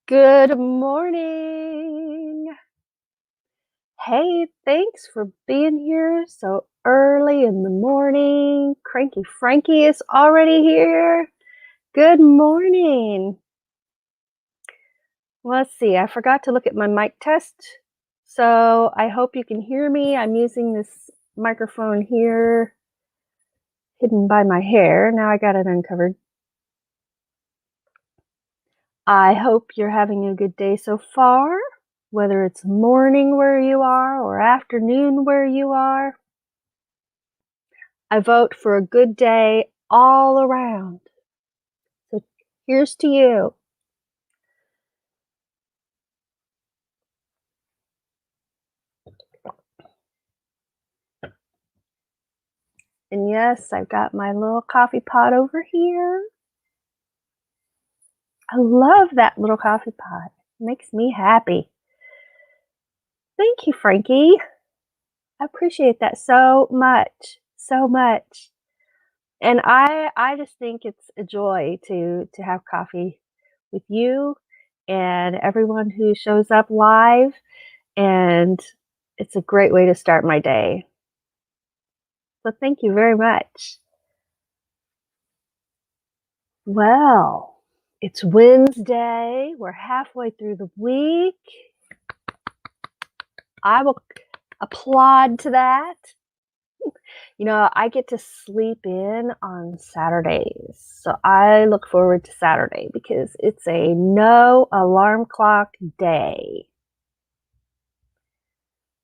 Good morning. Hey, thanks for being here so early in the morning. Cranky Frankie is already here. Good morning. Let's see, I forgot to look at my mic test. So I hope you can hear me. I'm using this microphone here, hidden by my hair. Now I got it uncovered. I hope you're having a good day so far, whether it's morning where you are or afternoon where you are. I vote for a good day all around. So here's to you. And yes, I've got my little coffee pot over here. I love that little coffee pot. It makes me happy. Thank you, Frankie. I appreciate that so much. So much. And I just think it's a joy to have coffee with you and everyone who shows up live, and it's a great way to start my day. So thank you very much. Well, it's Wednesday. We're halfway through the week. I will applaud to that. You know, I get to sleep in on Saturdays. So I look forward to Saturday because it's a no alarm clock day.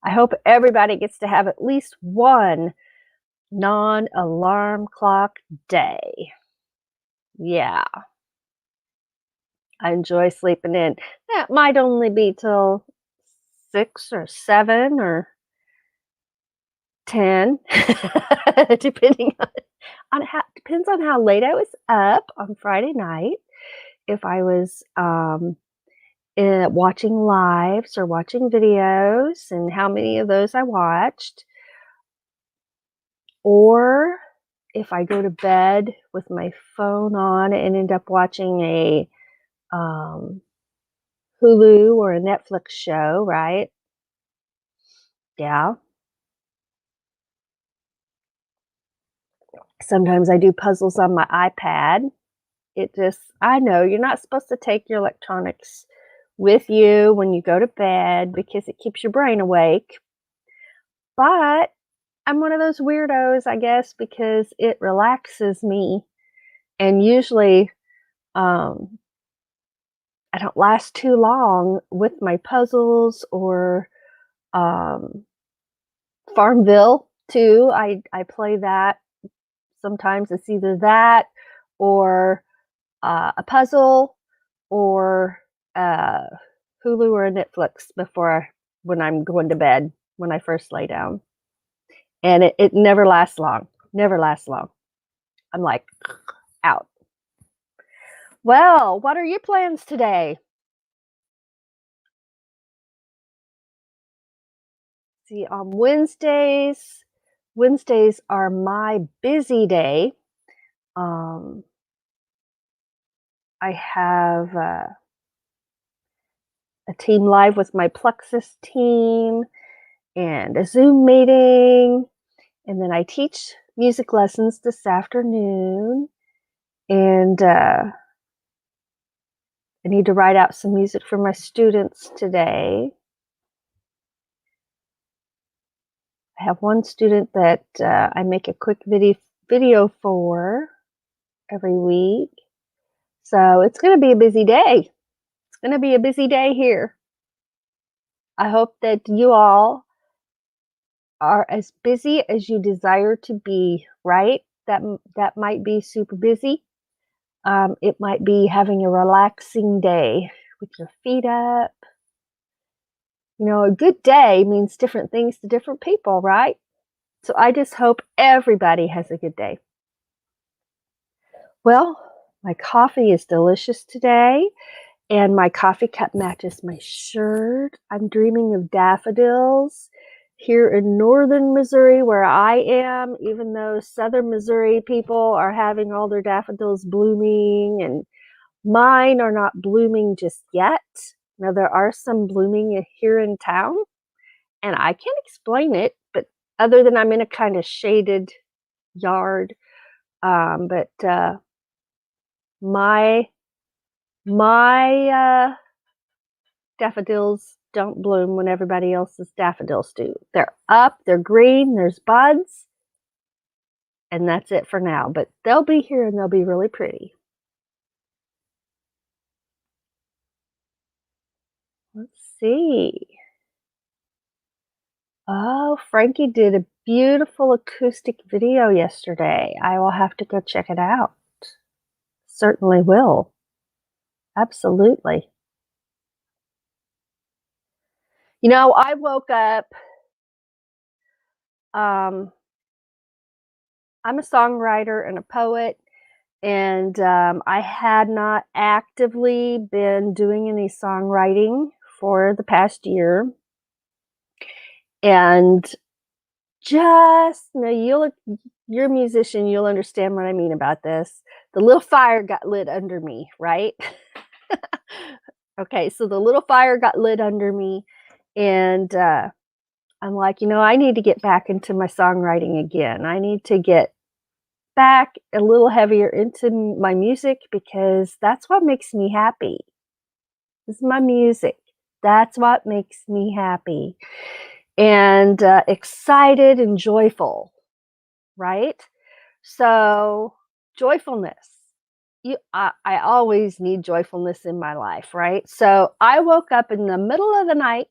I hope everybody gets to have at least one non-alarm clock day. Yeah. I enjoy sleeping in. That might only be till 6 or 7 or 10, depending on how depends on how late I was up on Friday night. If I was watching lives or watching videos and how many of those I watched, or if I go to bed with my phone on and end up watching a Hulu or a Netflix show, right? Yeah. Sometimes I do puzzles on my iPad. I know you're not supposed to take your electronics with you when you go to bed because it keeps your brain awake. But I'm one of those weirdos, I guess, because it relaxes me. And usually, I don't last too long with my puzzles or Farmville too. I play that. Sometimes it's either that or a puzzle or uh, Hulu or Netflix when I'm going to bed when I first lay down, and it never lasts long. Never lasts long. I'm like out. Well, what are your plans today? See, on Wednesdays are my busy day. Um, I have a team live with my Plexus team and a Zoom meeting. And then I teach music lessons this afternoon. And I need to write out some music for my students today. I have one student that I make a quick video for every week. So it's going to be a busy day. It's going to be a busy day here. I hope that you all are as busy as you desire to be, right? That might be super busy. It might be having a relaxing day with your feet up. You know, a good day means different things to different people, right? So I just hope everybody has a good day. Well, my coffee is delicious today, and my coffee cup matches my shirt. I'm dreaming of daffodils here in northern Missouri where I am, even though southern Missouri people are having all their daffodils blooming and Mine are not blooming just yet. Now, there are some blooming here in town, and I can't explain it, but other than I'm in a kind of shaded yard, but my my daffodils don't bloom when everybody else's daffodils do. They're up, they're green, there's buds, and that's it for now. But they'll be here and they'll be really pretty. Let's see. Oh, Frankie did a beautiful acoustic video yesterday. I will have to go check it out. Certainly will. Absolutely. I woke up, um, I'm a songwriter and a poet, and I had not actively been doing any songwriting for the past year. And just, you're a musician, you'll understand what I mean about this. The little fire got lit under me, right? Okay, so the little fire got lit under me, and I'm like, I need to get back into my songwriting again. I need to get back a little heavier into my music because that's what makes me happy. This is my music. That's what makes me happy and excited and joyful, right? So, joyfulness. I always need joyfulness in my life, right? So, I woke up in the middle of the night.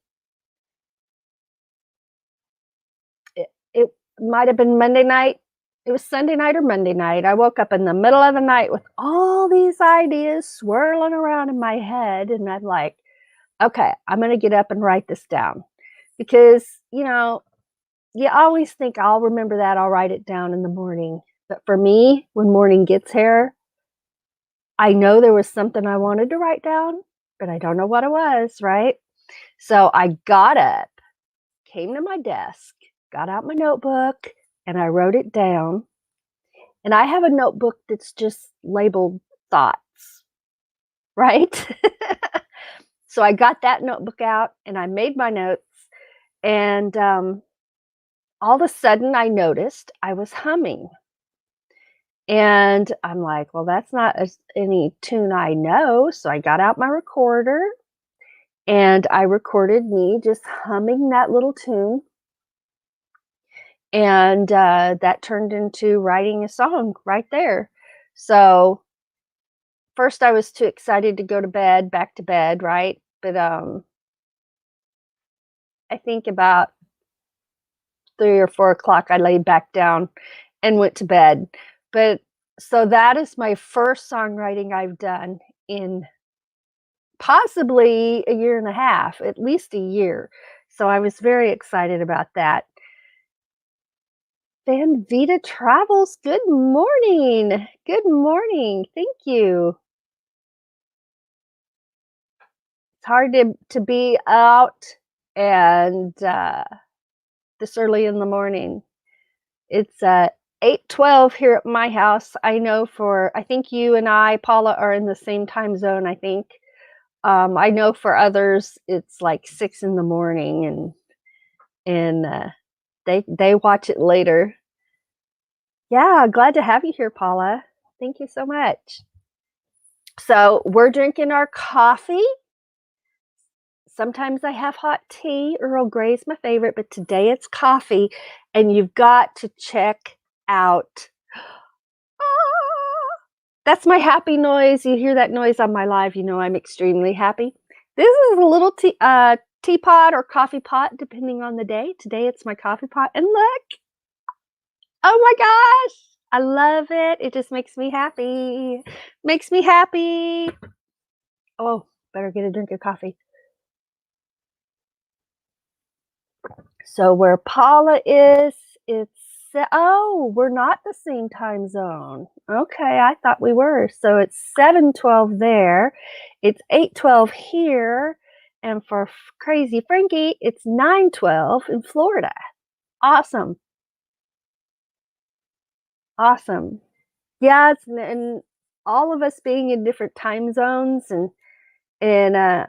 It might have been Monday night. It was Sunday night or Monday night. I woke up in the middle of the night with all these ideas swirling around in my head. And I'm like, okay, I'm going to get up and write this down because, you always think I'll remember that. I'll write it down in the morning. But for me, when morning gets here, I know there was something I wanted to write down, but I don't know what it was, right? So I got up, came to my desk, got out my notebook, and I wrote it down. And I have a notebook that's just labeled thoughts, right? So I got that notebook out and I made my notes. And all of a sudden, I noticed I was humming. And I'm like, well, that's not any tune I know. So I got out my recorder and I recorded me just humming that little tune. And that turned into writing a song right there. So first I was too excited to go to bed, back to bed, right? But I think about 3 or 4 o'clock, I laid back down and went to bed. But so that is my first songwriting I've done in possibly a year and a half, at least a year. So I was very excited about that. Van Vita Travels, good morning. Good morning. Thank you. It's hard to be out and this early in the morning. It's 8:12 here at my house. I think you and Paula, are in the same time zone, I think. I know for others it's like 6 in the morning and they watch it later. Yeah, glad to have you here, Paula. Thank you so much. So we're drinking our coffee. Sometimes I have hot tea. Earl Grey is my favorite, but today it's coffee. And you've got to check out. That's my happy noise. You hear that noise on my live, you know I'm extremely happy. This is a little teapot or coffee pot, depending on the day. Today it's my coffee pot. And look, oh my gosh, I love it. It just makes me happy. Makes me happy. Oh, better get a drink of coffee. So where Paula is, we're not the same time zone. Okay, I thought we were. So it's 7:12 there. It's 8:12 here. And for Crazy Frankie, it's 9:12 in Florida. Awesome. Awesome. Yeah, all of us being in different time zones, and I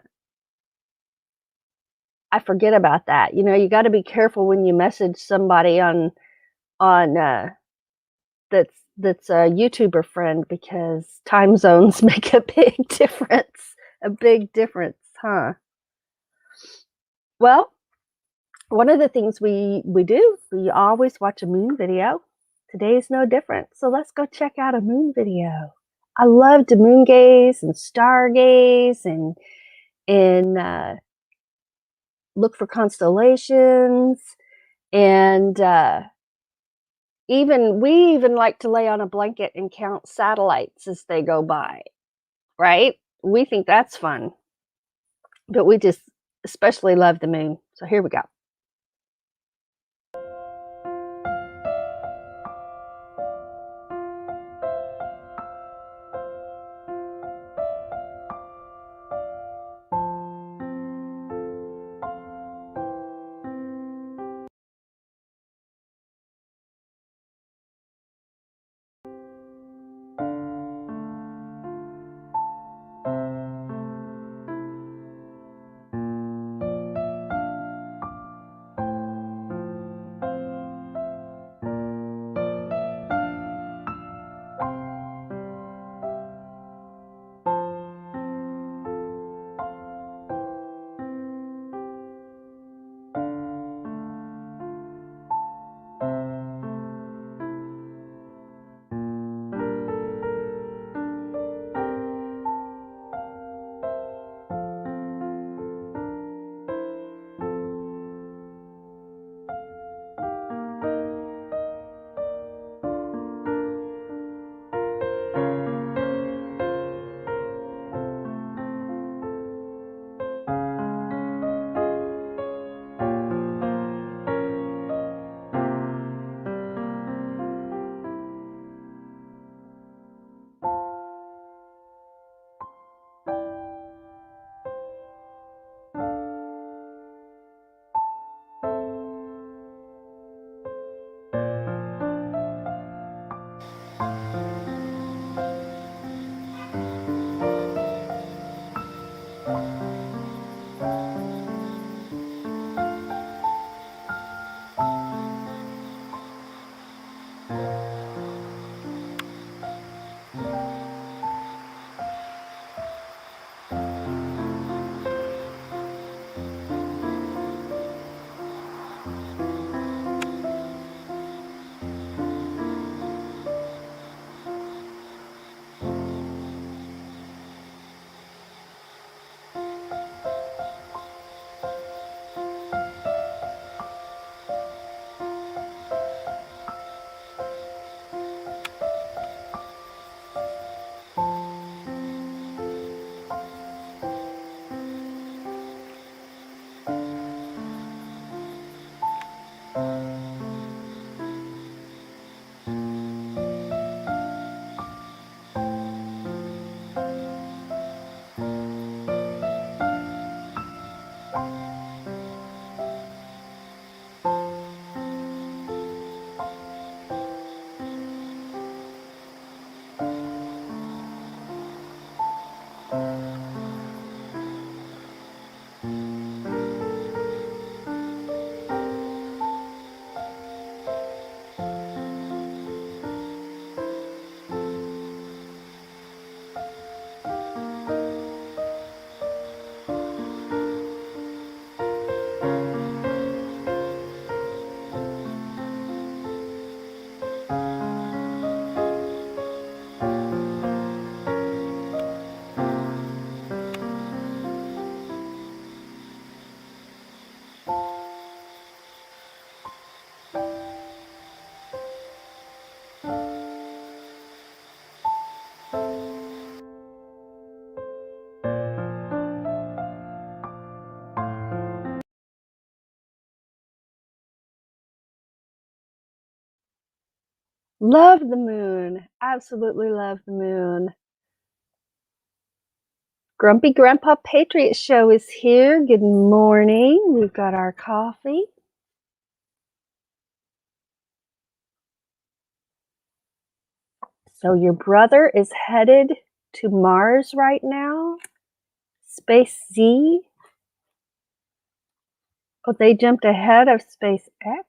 forget about that. You got to be careful when you message somebody on that's a YouTuber friend because time zones make a big difference, huh? Well, one of the things we do, we always watch a moon video. Today is no different. So let's go check out a moon video. I love to moon gaze and stargaze and look for constellations and even we even like to lay on a blanket and count satellites as they go by, right? We think that's fun, but we just especially love the moon. So here we go. Love the moon. Absolutely love the moon. Grumpy Grandpa Patriot Show is here. Good morning. We've got our coffee. So your brother is headed to Mars right now? Space Z? Oh, they jumped ahead of SpaceX?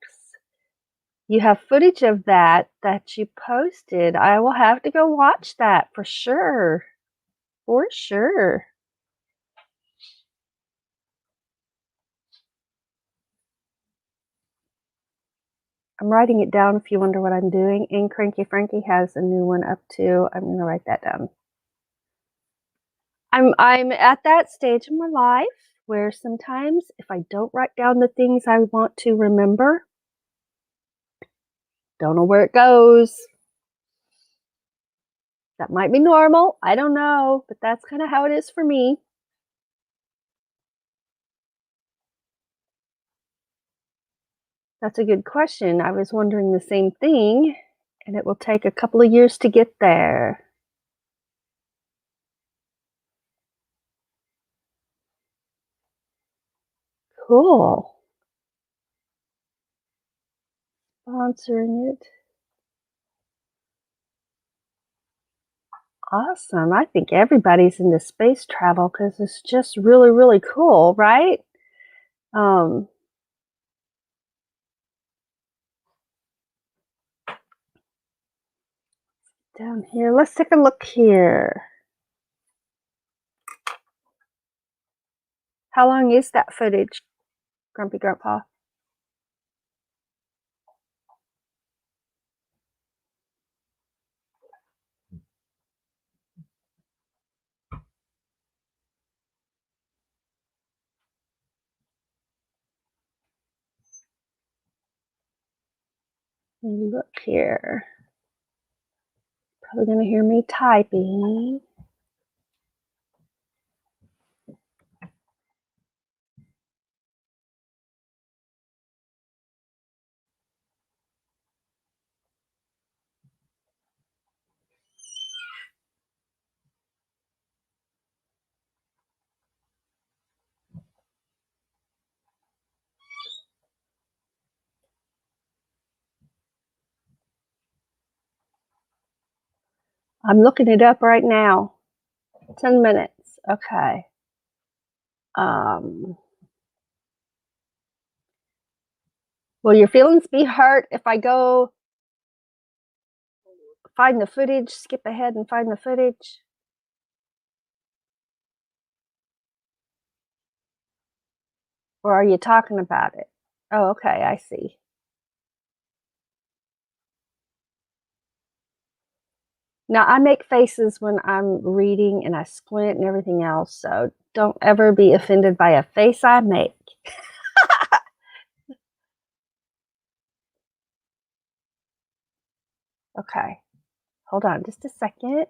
You have footage of that you posted. I will have to go watch that for sure. For sure. I'm writing it down if you wonder what I'm doing. And Cranky Frankie has a new one up too. I'm going to write that down. I'm at that stage in my life where sometimes if I don't write down the things I want to remember, don't know where it goes. That might be normal. I don't know, but that's kind of how it is for me. That's a good question. I was wondering the same thing, and it will take a couple of years to get there. Cool. Sponsoring it. Awesome. I think everybody's into space travel because it's just really, really cool, right? Down here, let's take a look here. How long is that footage, Grumpy Grandpa? Look here. Probably going to hear me typing. I'm looking it up right now. 10 minutes. Okay. Will your feelings be hurt if I go find the footage, skip ahead and find the footage? Or are you talking about it? Oh, okay, I see. Now, I make faces when I'm reading and I squint and everything else, so don't ever be offended by a face I make. Okay, hold on just a second.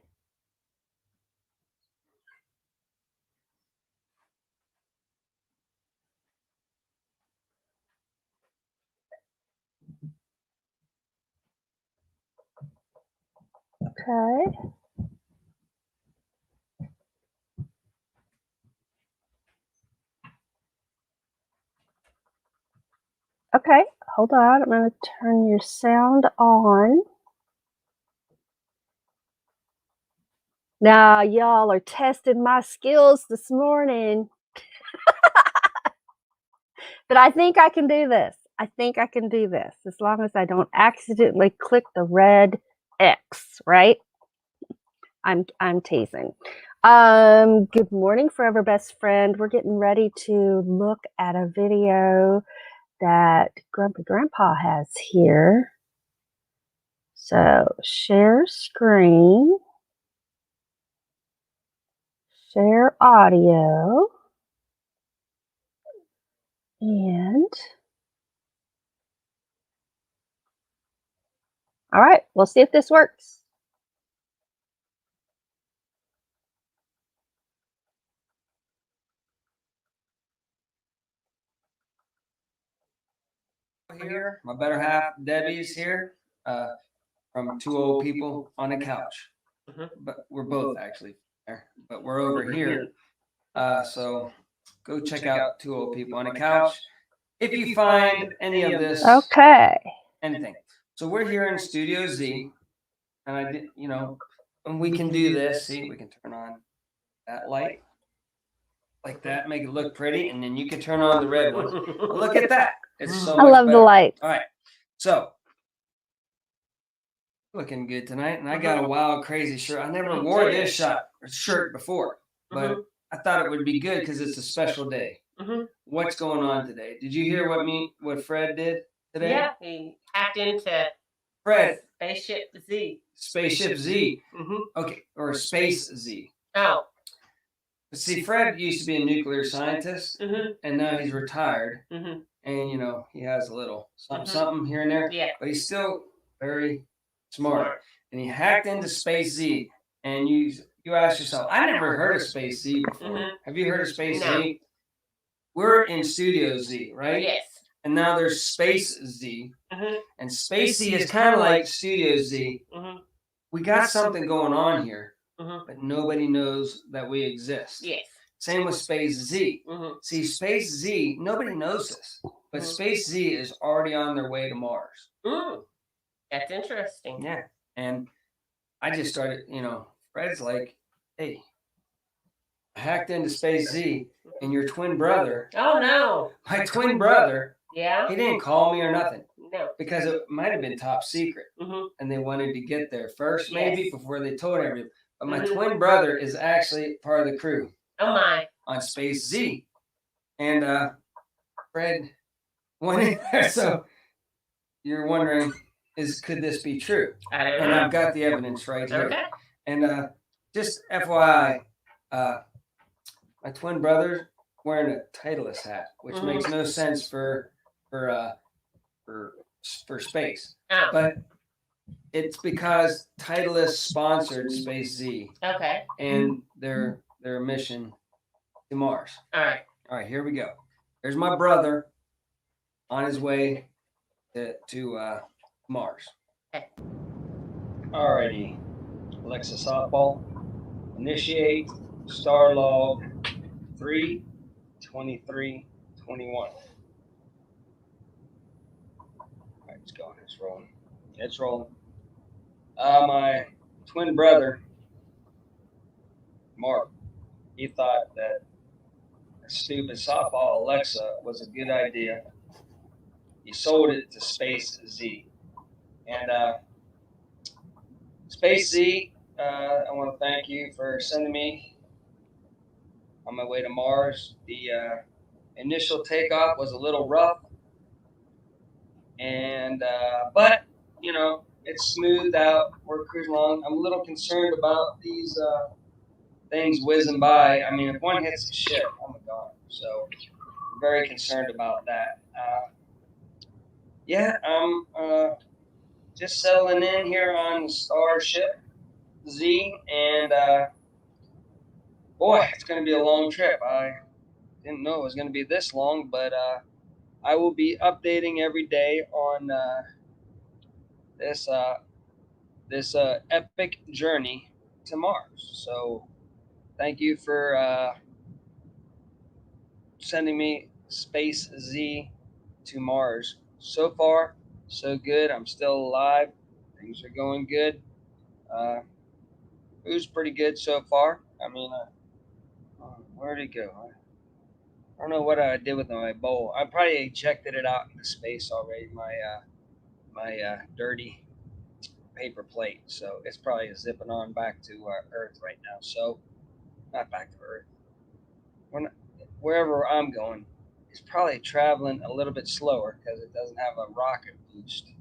Okay. Okay, hold on. I'm going to turn your sound on. Now, y'all are testing my skills this morning. But I think I can do this. I think I can do this as long as I don't accidentally click the red X, right? I'm teasing. Good morning, forever best friend. We're getting ready to look at a video that Grumpy Grandpa has here. So share screen, share audio, and all right, we'll see if this works. Here, my better half, Debbie's here, from Two Old People on a Couch. But we're both actually there, but we're over here. So go check out Two Old People on a Couch if you find any of this. Okay. Anything. So we're here in Studio Z. and I did, and we can do this. See, we can turn on that light like that, make it look pretty, and then you can turn on the red one. Well, look at that. It's so I much love the better. light. All right. So, looking good tonight, and I got a wild, crazy shirt. I never wore this shirt before, but I thought it would be good because it's a special day. What's going on today? Did you hear what Fred did today? Yeah, he hacked into Fred, Spaceship Z. Spaceship Z. Okay, or Space Z. Oh. But see, Fred used to be a nuclear scientist, and now he's retired, and he has a little something here and there. Yeah. But he's still very smart. And he hacked into Space Z, and you ask yourself, I never heard of Space Z before. Have you heard of Space Z? We're in Studio Z, right? Yes. And now there's Space Z, and Space Z is kind of like Studio Z. We got something going on here, but nobody knows that we exist. Yes. Same with Space Z. See, Space Z, nobody knows this, but Space Z is already on their way to Mars. That's interesting. Yeah. And I just started, Fred's like, hey, I hacked into Space Z, and your twin brother. Oh, no. My twin brother. Yeah. He didn't call me or nothing. No. Because it might have been top secret. And they wanted to get there first, maybe, before they told everyone. But my twin brother is actually part of the crew. Oh, my. On Space Z. And Fred went in there. So you're wondering, could this be true? I don't know. And I've got the evidence right here. Okay. And just FYI, my twin brother wearing a Titleist hat, which makes no sense for space. Oh. But it's because Titleist sponsored Space Z. Okay. And their mission to Mars. All right. All right, here we go. There's my brother on his way to Mars. Okay. Alrighty, Alexa softball. Initiate star log 3, 23, 21. All right, it's going. It's rolling. It's rolling. My twin brother, Mark, he thought that a stupid softball Alexa was a good idea. He sold it to Space Z. And Space Z, I want to thank you for sending me on my way to Mars. The initial takeoff was a little rough, and but it's smoothed out. We're cruising along. I'm a little concerned about these things whizzing by. I mean, if one hits the ship, oh my god! So I'm very concerned about that. Yeah, I'm just settling in here on Starship Z, and boy, it's going to be a long trip. I didn't know it was going to be this long, but I will be updating every day on this epic journey to Mars. So thank you for sending me Space Z to Mars. So far, so good. I'm still alive. Things are going good. It was pretty good so far. I mean, where'd it go? I don't know what I did with my bowl. I probably ejected it out into space already. My dirty paper plate. So it's probably zipping on back to Earth right now. So not back to Earth. Wherever I'm going, it's probably traveling a little bit slower because it doesn't have a rocket boost.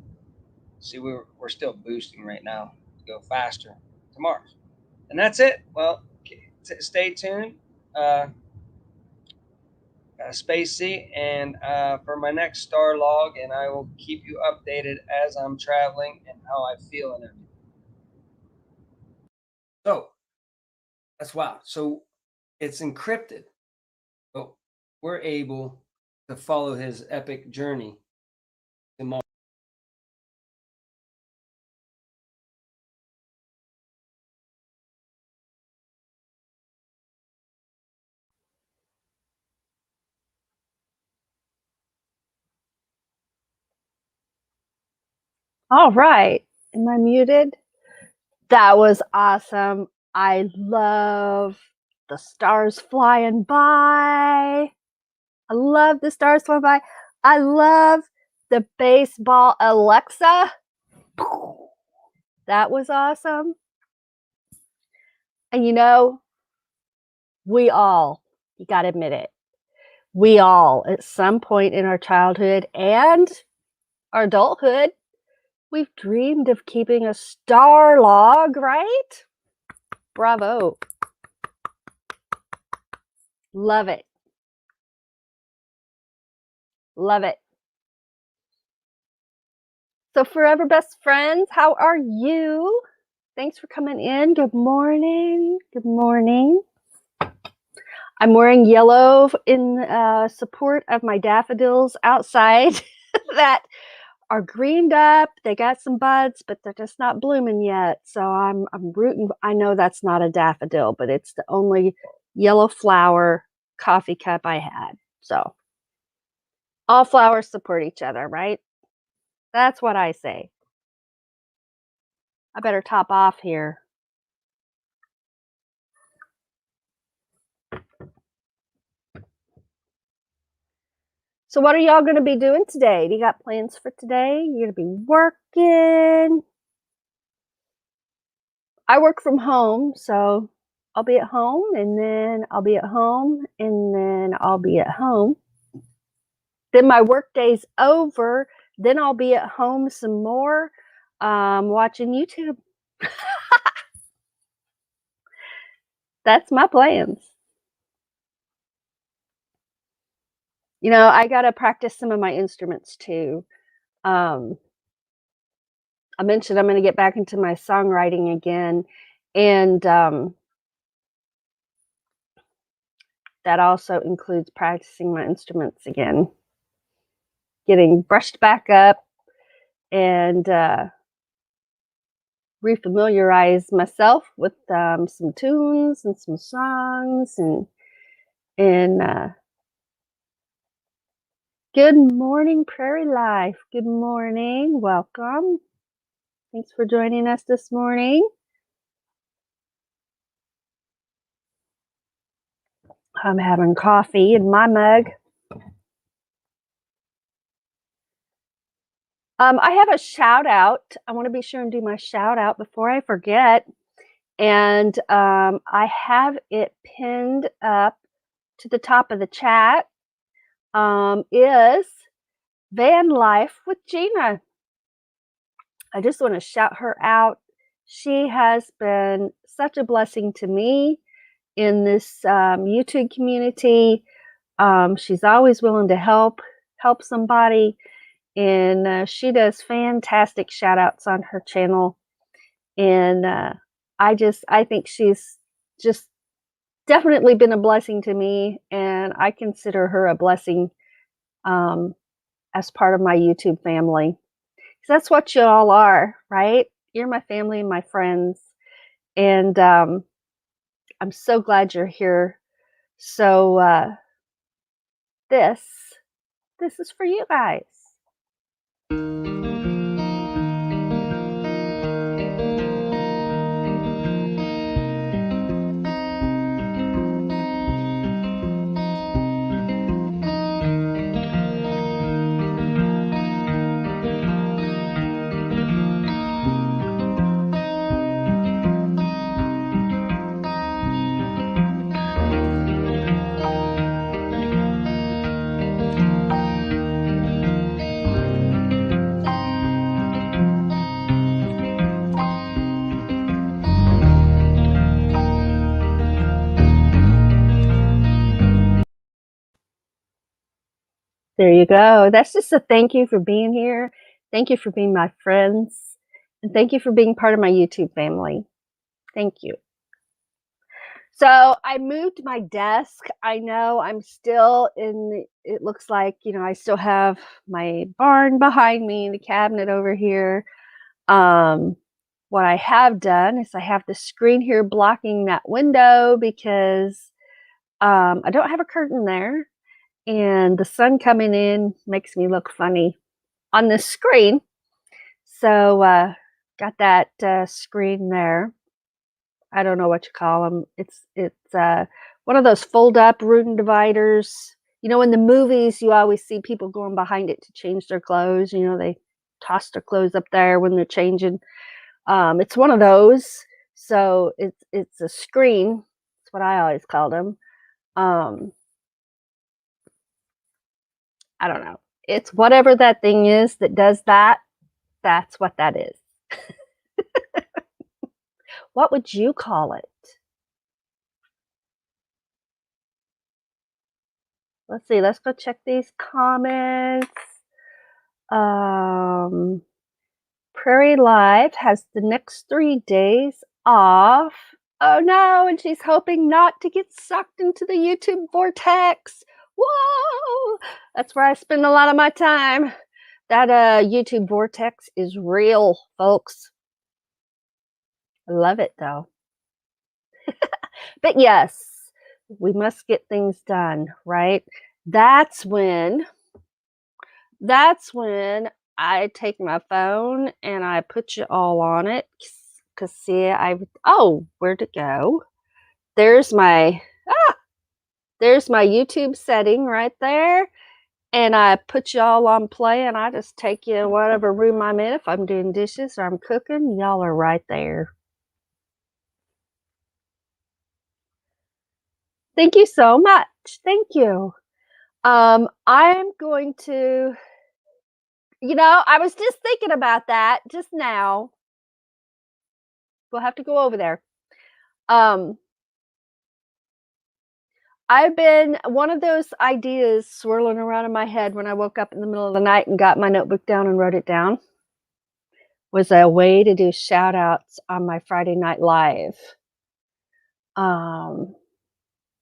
See, we're still boosting right now to go faster to Mars. And that's it. Well, stay tuned. Spacey, and for my next star log, and I will keep you updated as I'm traveling and how I feel and everything. So that's wow. So it's encrypted, but we're able to follow his epic journey to Mars. All right. Am I muted? That was awesome. I love the stars flying by. I love the stars flying by. I love the baseball Alexa. That was awesome. And you know, we all, you got to admit it, we all at some point in our childhood and our adulthood, we've dreamed of keeping a star log, right? Bravo. Love it. Love it. So, forever best friends, how are you? Thanks for coming in. Good morning. Good morning. I'm wearing yellow in support of my daffodils outside that are greened up. They got some buds, but they're just not blooming yet. So I'm rooting. I know that's not a daffodil, but it's the only yellow flower coffee cup I had. So all flowers support each other, right? That's what I say. I better top off here. So what are y'all going to be doing today? Do you got plans for today? You're going to be working. I work from home, so I'll be at home, and then I'll be at home, and then I'll be at home. Then my work day's over. Then I'll be at home some more, watching YouTube. That's my plans. You know, I got to practice some of my instruments too. I mentioned I'm going to get back into my songwriting again, and that also includes practicing my instruments again, getting brushed back up, and refamiliarize myself with some tunes and some songs, and good morning, Prairie Life. Good morning. Welcome. Thanks for joining us this morning. I'm having coffee in my mug. I have a shout out. I want to be sure and do my shout out before I forget. And I have it pinned up to the top of the chat. Is Van Life with Gina. I just want to shout her out. She has been such a blessing to me in this YouTube community. She's always willing to help somebody, and she does fantastic shout outs on her channel. And I think she's just definitely been a blessing to me, and I consider her a blessing as part of my YouTube family. So that's what you all are, right? You're my family and my friends, and I'm so glad you're here. So this is for you guys. There you go. That's just a thank you for being here. Thank you for being my friends. And thank you for being part of my YouTube family. Thank you. So I moved my desk. I know I'm still in, it looks like, you know, I still have my barn behind me, the cabinet over here. What I have done is I have the screen here blocking that window because I don't have a curtain there. And the sun coming in makes me look funny on this screen. So got that screen there. I don't know what you call them. It's one of those fold up room dividers. You know, in the movies, you always see people going behind it to change their clothes. You know, they toss their clothes up there when they're changing. It's one of those. So it's a screen. That's what I always called them. Um, I don't know. It's whatever that thing is that does that. That's what that is. What would you call it? Let's see. Let's go check these comments. Um, Prairie Live has the next 3 days off. Oh no, and she's hoping not to get sucked into the YouTube vortex. Whoa! That's where I spend a lot of my time. That YouTube vortex is real, folks. I love it though. But yes, we must get things done, right? That's when that's when I take my phone and I put you all on it. Cause see, where'd it go? There's my there's my YouTube setting right there. And I put y'all on play and I just take you in whatever room I'm in. If I'm doing dishes or I'm cooking, y'all are right there. Thank you so much. Thank you. I'm going to, I was just thinking about that just now. We'll have to go over there. I've been one of those ideas swirling around in my head when I woke up in the middle of the night and got my notebook down and wrote it down was a way to do shout outs on my Friday Night Live.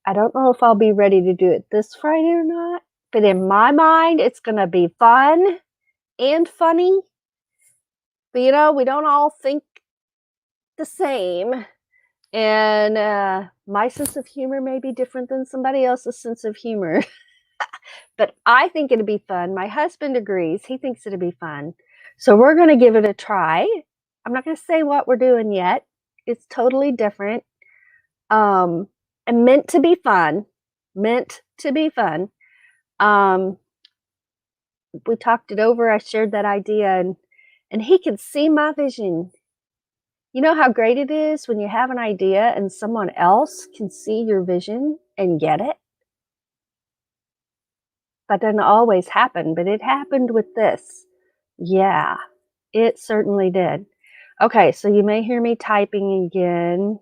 I don't know if I'll be ready to do it this Friday or not, but in my mind, it's going to be fun and funny. But we don't all think the same. And my sense of humor may be different than somebody else's sense of humor. But I think it'd be fun. My husband agrees. He thinks it'd be fun. So we're going to give it a try. I'm not going to say what we're doing yet. It's totally different. And meant to be fun. Meant to be fun. We talked it over. I shared that idea and he could see my vision. You know how great it is when you have an idea and someone else can see your vision and get it? That doesn't always happen, but it happened with this. Yeah, it certainly did. Okay, so you may hear me typing again.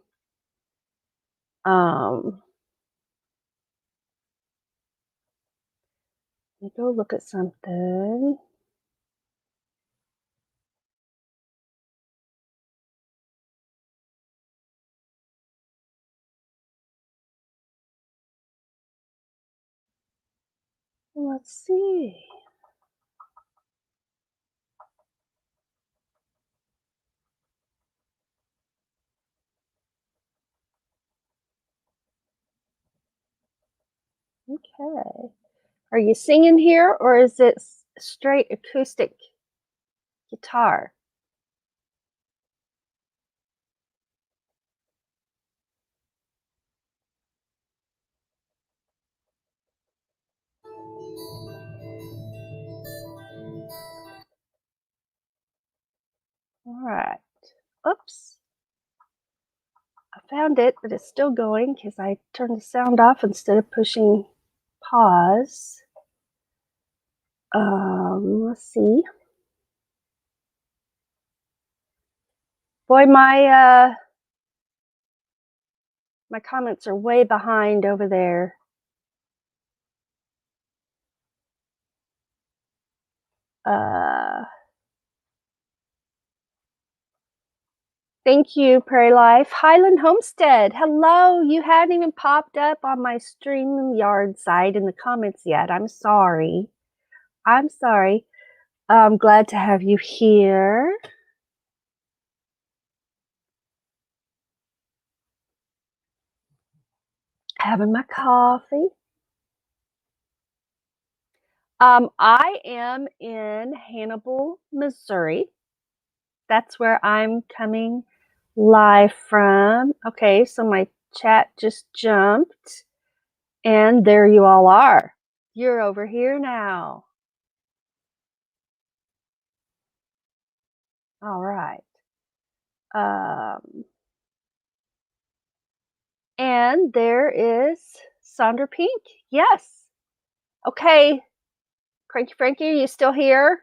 Let me go look at something. Let's see. Okay. Are you singing here or is it straight acoustic guitar? All right. Oops. I found it, but it's still going because I turned the sound off instead of pushing pause. Let's see. Boy, my comments are way behind over there. Thank you, Prairie Life. Highland Homestead, hello. You hadn't even popped up on my StreamYard site in the comments yet. I'm sorry. I'm sorry. I'm glad to have you here. Having my coffee. I am in Hannibal, Missouri. That's where I'm coming live from. Okay, so my chat just jumped, and there you all are. You're over here now. All right. And there is Sandra Pink. Yes. Okay. Cranky Frankie, are you still here?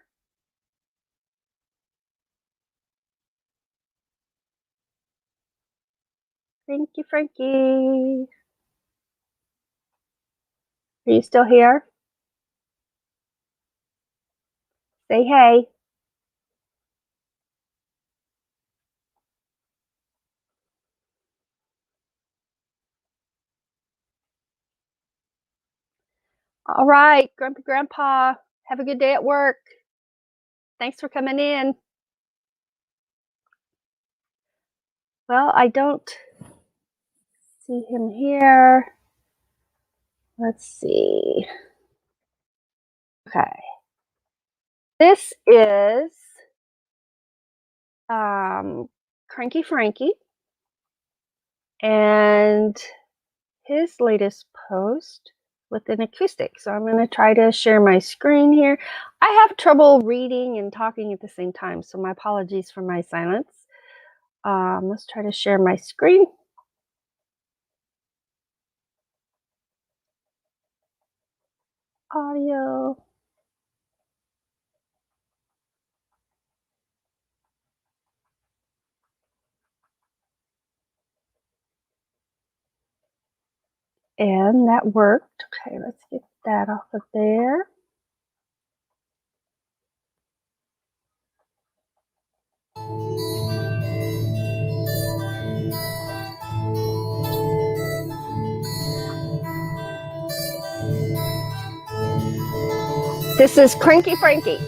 Frankie Frankie. Are you still here? Say hey. All right, Grumpy Grandpa, have a good day at work. Thanks for coming in. Well, I don't see him here. Let's see. Okay. This is Cranky Frankie, and his latest post with an acoustic. So I'm going to try to share my screen here. I have trouble reading and talking at the same time, so my apologies for my silence. Let's try to share my screen. Audio. And that worked. Okay, let's get that off of there. This is Cranky Frankie.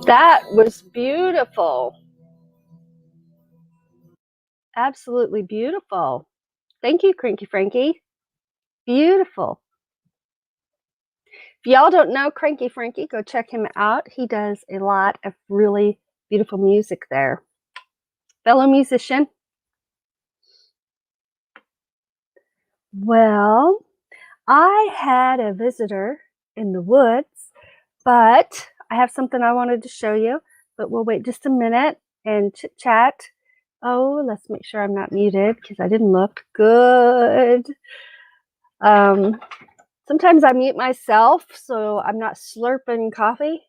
That was beautiful. Absolutely beautiful. Thank you, Cranky Frankie. Beautiful. If y'all don't know Cranky Frankie, go check him out. He does a lot of really beautiful music there. Fellow musician. Well, I had a visitor in the woods, but I have something I wanted to show you, but we'll wait just a minute and chit chat Oh, let's make sure I'm not muted because I didn't look good. Sometimes I mute myself so I'm not slurping coffee.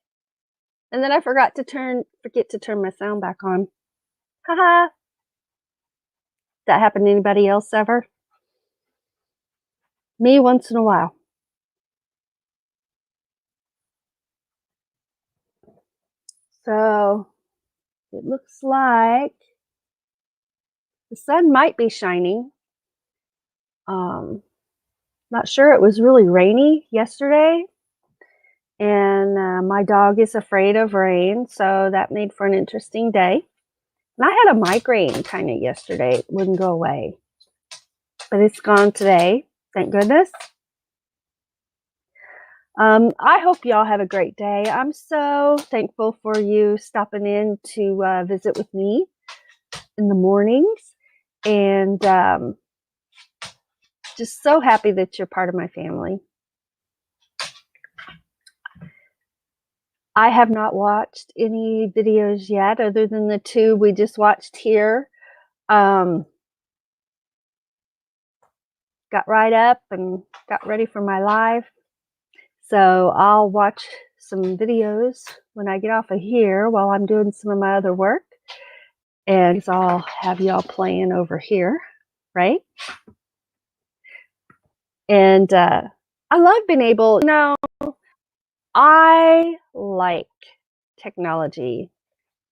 And then I forget to turn my sound back on. Haha. That happen to anybody else ever? Me once in a while. So it looks like the sun might be shining. Not sure. It was really rainy yesterday, and my dog is afraid of rain, so that made for an interesting day. And I had a migraine kind of yesterday. It wouldn't go away, but it's gone today. Thank goodness. I hope y'all have a great day. I'm so thankful for you stopping in to visit with me in the mornings, and just so happy that you're part of my family. I have not watched any videos yet other than the two we just watched here. Got right up and got ready for my live. So I'll watch some videos when I get off of here while I'm doing some of my other work. And so I'll have y'all playing over here, right? And I love being able, I like technology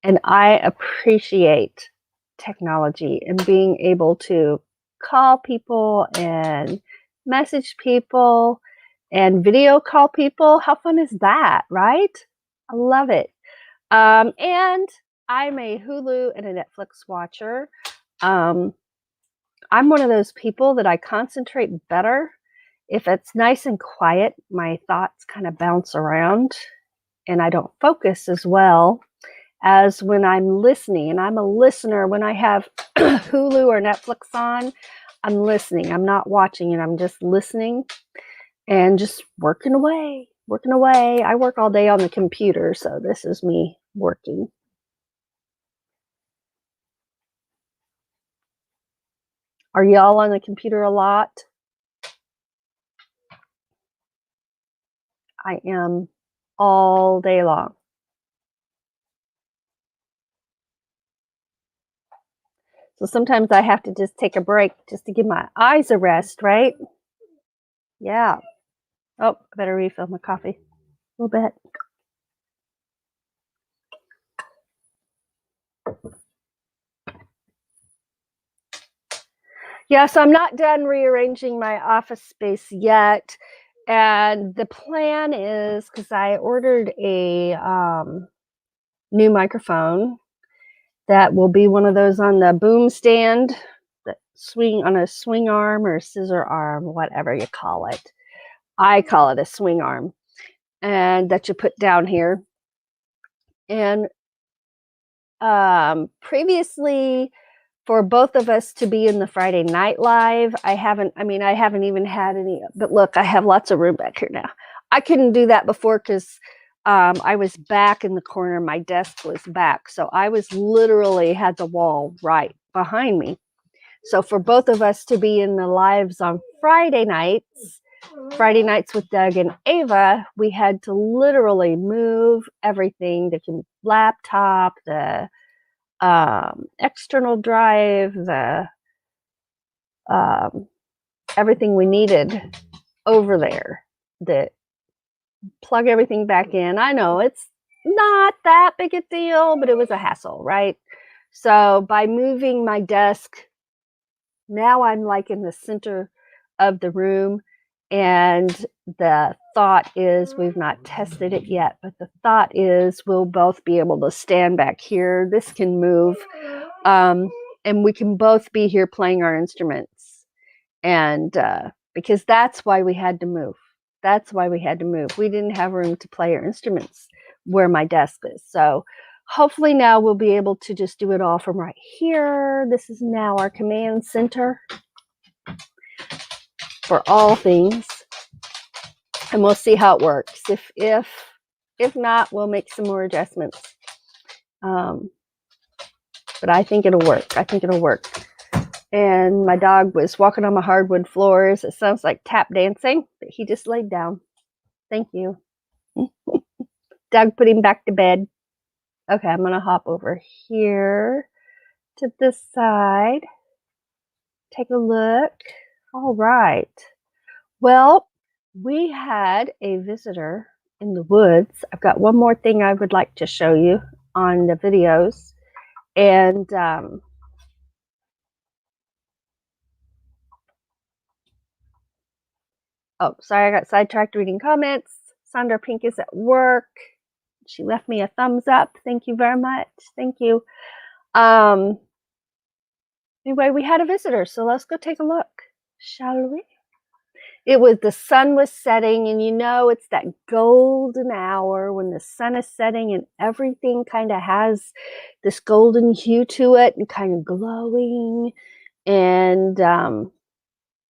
and I appreciate technology and being able to call people and message people and video call people. How fun is that, right? I love it. And I'm a Hulu and a Netflix watcher. I'm one of those people that I concentrate better. If it's nice and quiet, my thoughts kind of bounce around and I don't focus as well as when I'm listening. And I'm a listener. When I have Hulu or Netflix on, I'm listening. I'm not watching it. I'm just listening and just working away. I work all day on the computer, so this is me working. Are y'all on the computer a lot? I am all day long. So sometimes I have to just take a break just to give my eyes a rest, right? Yeah. Oh, I better refill my coffee a little bit. Yeah, so I'm not done rearranging my office space yet. And the plan is, because I ordered a new microphone that will be one of those on the boom stand that swing on a swing arm or scissor arm, whatever you call it. I call it a swing arm, and that you put down here. And previously, for both of us to be in the Friday Night Live, I haven't even had any, but look, I have lots of room back here now. I couldn't do that before because I was back in the corner. My desk was back. So I was literally had the wall right behind me. So for both of us to be in the lives on Friday nights with Doug and Ava, we had to literally move everything, the laptop, the external drive, the everything we needed over there, that plug everything back in. I know it's not that big a deal, but it was a hassle, right? So by moving my desk, now I'm like in the center of the room, and the thought is, we've not tested it yet, but the thought is we'll both be able to stand back here. This can move, and we can both be here playing our instruments. And because that's why we had to move. We didn't have room to play our instruments where my desk is. So hopefully now we'll be able to just do it all from right here. This is now our command center for all things. And we'll see how it works. If not, we'll make some more adjustments. but I think it'll work. I think it'll work. And my dog was walking on my hardwood floors. It sounds like tap dancing, but he just laid down. Thank you. Doug put him back to bed. Okay, I'm going to hop over here to this side. Take a look. All right. Well, we had a visitor in the woods. I've got one more thing I would like to show you on the videos. And oh, sorry, I got sidetracked reading comments. Sandra Pink is at work. She left me a thumbs up. Thank you very much. Thank you. Anyway, we had a visitor, so let's go take a look, shall we? The sun was setting, and you know it's that golden hour when the sun is setting and everything kind of has this golden hue to it and kind of glowing. And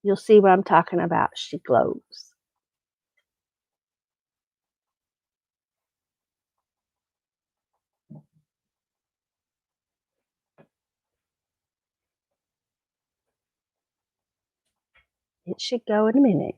you'll see what I'm talking about. She glows. It should go in a minute.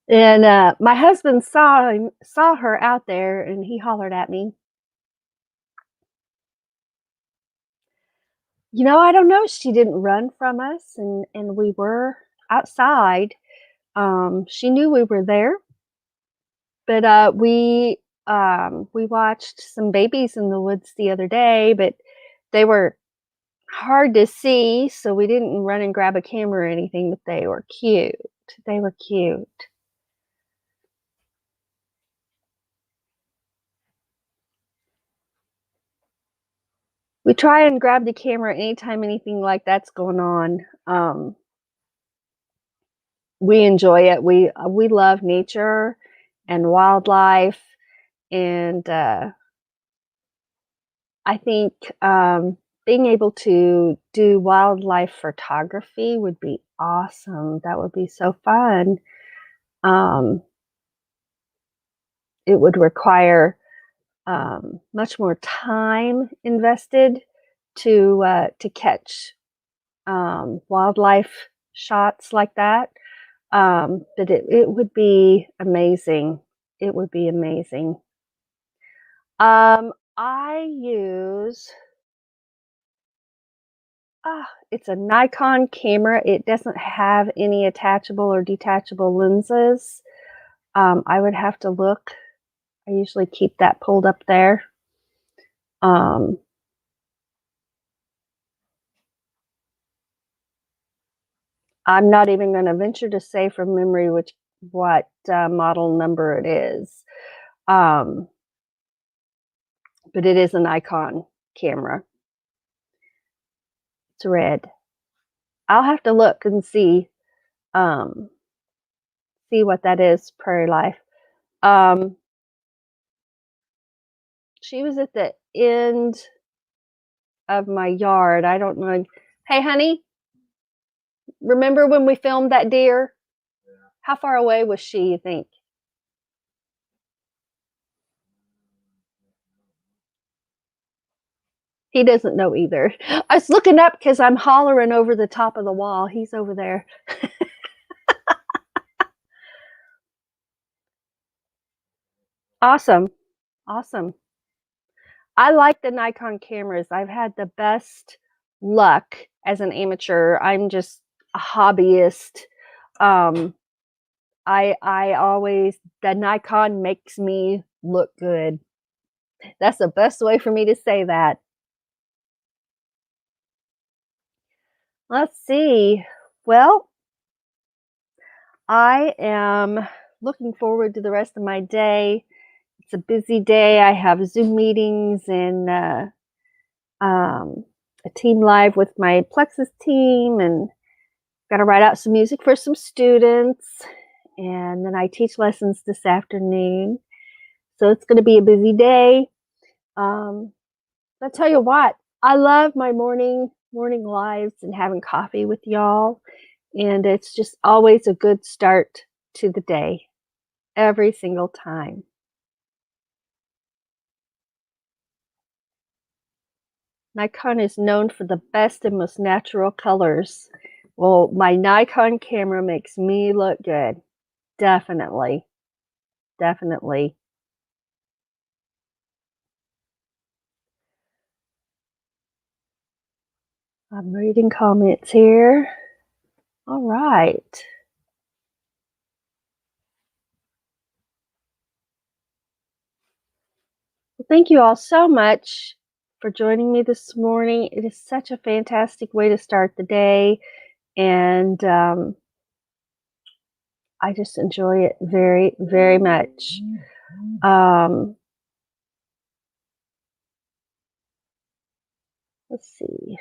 And my husband saw her out there, and he hollered at me. I don't know. She didn't run from us, and we were outside. She knew we were there, but we watched some babies in the woods the other day, but they were hard to see, so we didn't run and grab a camera or anything, but they were cute. They were cute. We try and grab the camera anytime anything like that's going on. We enjoy it. We love nature and wildlife, and I think being able to do wildlife photography would be awesome. That would be so fun. Um, it would require much more time invested to catch wildlife shots like that. But it would be amazing. It would be amazing. I use it's a Nikon camera. It doesn't have any attachable or detachable lenses. I would have to look. I usually keep that pulled up there. I'm not even going to venture to say from memory what model number it is. But it is a Nikon camera. It's red. I'll have to look and see what that is, Prairie Life. She was at the end of my yard. I don't know. Hey, honey, remember when we filmed that deer? How far away was she, you think? He doesn't know either. I was looking up because I'm hollering over the top of the wall. He's over there. Awesome. Awesome. I like the Nikon cameras. I've had the best luck as an amateur. I'm just a hobbyist. I always, the Nikon makes me look good. That's the best way for me to say that. Let's see. Well, I am looking forward to the rest of my day. It's a busy day. I have Zoom meetings and a team live with my Plexus team, and got to write out some music for some students. And then I teach lessons this afternoon. So it's going to be a busy day. I'll tell you what, I love my morning lives and having coffee with y'all. And it's just always a good start to the day, every single time. Nikon is known for the best and most natural colors. Well, my Nikon camera makes me look good. Definitely. Definitely. I'm reading comments here. All right. Well, thank you all so much for joining me this morning. It is such a fantastic way to start the day, and I just enjoy it very, very much. Let's see.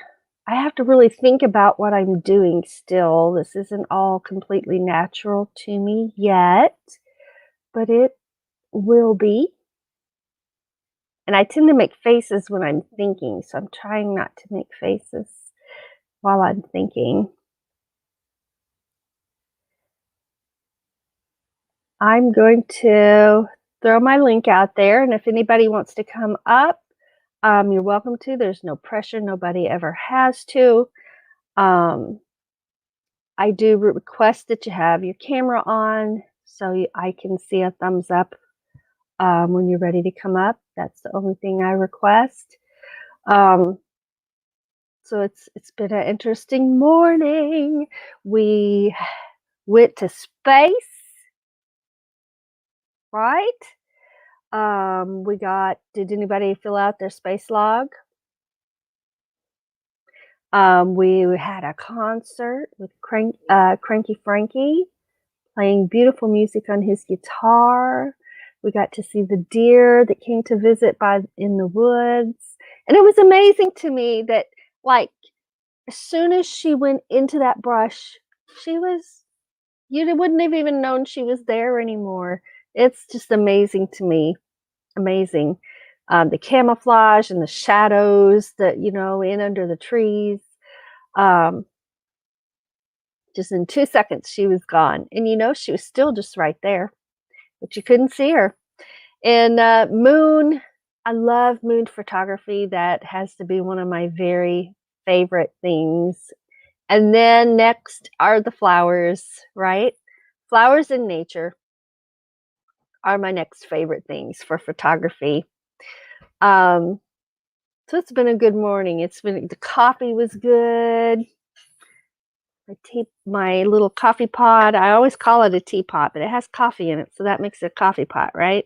I have to really think about what I'm doing still. This isn't all completely natural to me yet, but it will be. And I tend to make faces when I'm thinking, so I'm trying not to make faces while I'm thinking. I'm going to throw my link out there, and if anybody wants to come up, you're welcome to. There's no pressure. Nobody ever has to. I do request that you have your camera on so I can see a thumbs up when you're ready to come up. That's the only thing I request. So it's been an interesting morning. We went to space, right? Did anybody fill out their space log? We had a concert with Cranky Frankie playing beautiful music on his guitar. We got to see the deer that came to visit in the woods. And it was amazing to me that, like, as soon as she went into that brush, you wouldn't have even known she was there anymore. It's just amazing to me. Amazing. The camouflage and the shadows that, in under the trees. Um, just in 2 seconds, she was gone. And, she was still just right there, but you couldn't see her. And moon, I love moon photography. That has to be one of my very favorite things. And then next are the flowers, right? Flowers in nature are my next favorite things for photography. So it's been a good morning. The coffee was good. My little coffee pot. I always call it a teapot, but it has coffee in it, so that makes it a coffee pot, right?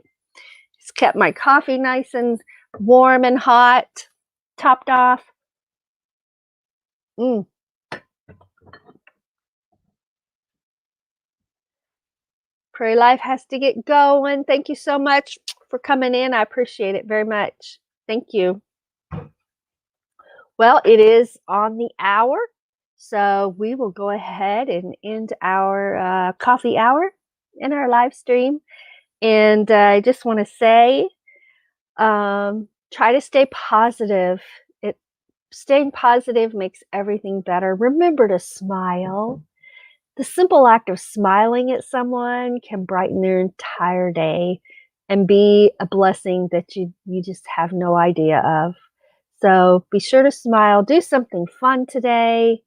Just kept my coffee nice and warm and hot, topped off. Prairie Life has to get going. Thank you so much for coming in. I appreciate it very much. Thank you. Well, it is on the hour, so we will go ahead and end our coffee hour in our live stream. And I just want to say, try to stay positive. Staying positive makes everything better. Remember to smile. The simple act of smiling at someone can brighten their entire day and be a blessing that you just have no idea of. So be sure to smile. Do something fun today.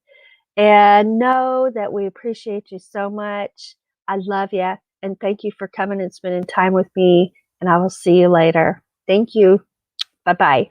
And know that we appreciate you so much. I love you. And thank you for coming and spending time with me. And I will see you later. Thank you. Bye-bye.